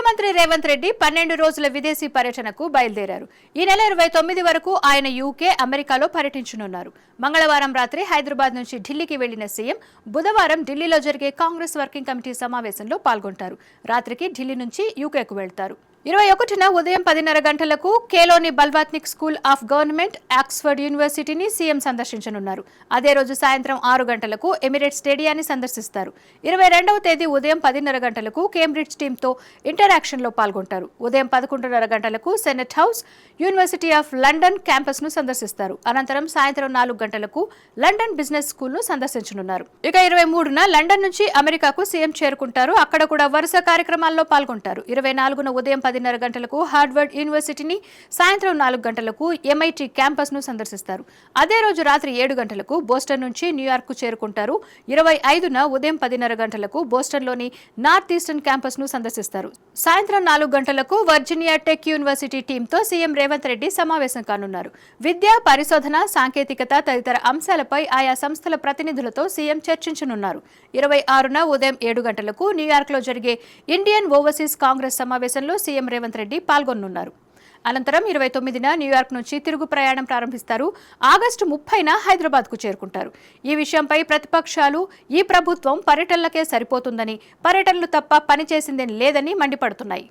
ముఖ్యమంత్రి రేవంత్ రెడ్డి 12 రోజుల విదేశీ పర్యటనకు బయలుదేరారు. ఈ నెల 29 వరకు ఆయన యూకే, అమెరికాలో పర్యటించనున్నారు. మంగళవారం రాత్రి హైదరాబాద్ నుంచి ఢిల్లీకి వెళ్లిన సీఎం బుధవారం ఢిల్లీలో జరిగే కాంగ్రెస్ వర్కింగ్ కమిటీ సమావేశంలో పాల్గొంటారు. రాత్రికి ఢిల్లీ నుంచి యూకేకు వెళ్తారు. 21న ఉదయం 10:30 గంటలకు కేలోని బల్వాత్నిక్ స్కూల్ ఆఫ్ గవర్నమెంట్, ఆక్స్ఫర్డ్ యూనివర్సిటీని సీఎం సందర్శించనున్నారు. అదే రోజు సాయంత్రం 6 గంటలకు ఎమిరేట్స్ స్టేడియాన్ని సందర్శిస్తారు. 22వ తేదీ ఉదయం 10:30 గంటలకు కేంబ్రిడ్జ్ టీంతో ఇంటరాక్షన్లో పాల్గొంటారు. ఉదయం 11:30 గంటలకు senate house, university of London క్యాంపస్ను సందర్శిస్తారు. అనంతరం సాయంత్రం 4 గంటలకు లండన్ బిజినెస్ స్కూల్ను సందర్శించనున్నారు. ఇక 23న లండన్ నుంచి అమెరికాకు సీఎం చేరుకుంటారు. అక్కడ కూడా వరుస కార్యక్రమాల్లో పాల్గొంటారు. 24న ఉదయం 10:30 గంటలకు హార్వర్డ్ యూనివర్సిటీని, సాయంత్రం 4 గంటలకు ఎంఐటి క్యాంపస్ ను సందర్శిస్తారు. అదే రోజు రాత్రి 7 గంటలకు బోస్టన్ నుంచి న్యూయార్క్ కు చేరుకుంటారు. 25న ఉదయం 10:30 గంటలకు బోస్టన్లోని నార్త్ ఈస్టర్న్ క్యాంపస్ ను సందర్శిస్తారు. సాయంత్రం 4 గంటలకు వర్జీనియా టెక్ యూనివర్సిటీ టీంతో సీఎం రేవంత్ రెడ్డి సమావేశం కానున్నారు. విద్య, పరిశోధన, సాంకేతికత తదితర అంశాలపై ఆయా సంస్థల ప్రతినిధులతో సీఎం చర్చించనున్నారు. 26న ఉదయం 7 గంటలకు న్యూయార్క్లో జరిగే ఇండియన్ ఓవర్సీస్ కాంగ్రెస్ సమావేశంలో సీఎం రేవంత్ రెడ్డి పాల్గొనున్నారు. అనంతరం 29న న్యూయార్క్ నుంచి తిరుగు ప్రయాణం ప్రారంభిస్తారు. ఆగస్టు 30న హైదరాబాద్కు చేరుకుంటారు. ఈ విషయంపై ప్రతిపక్షాలు ఈ ప్రభుత్వం పర్యటనలకే సరిపోతుందని, పర్యటనలు తప్ప పనిచేసిందేం లేదని మండిపడుతున్నాయి.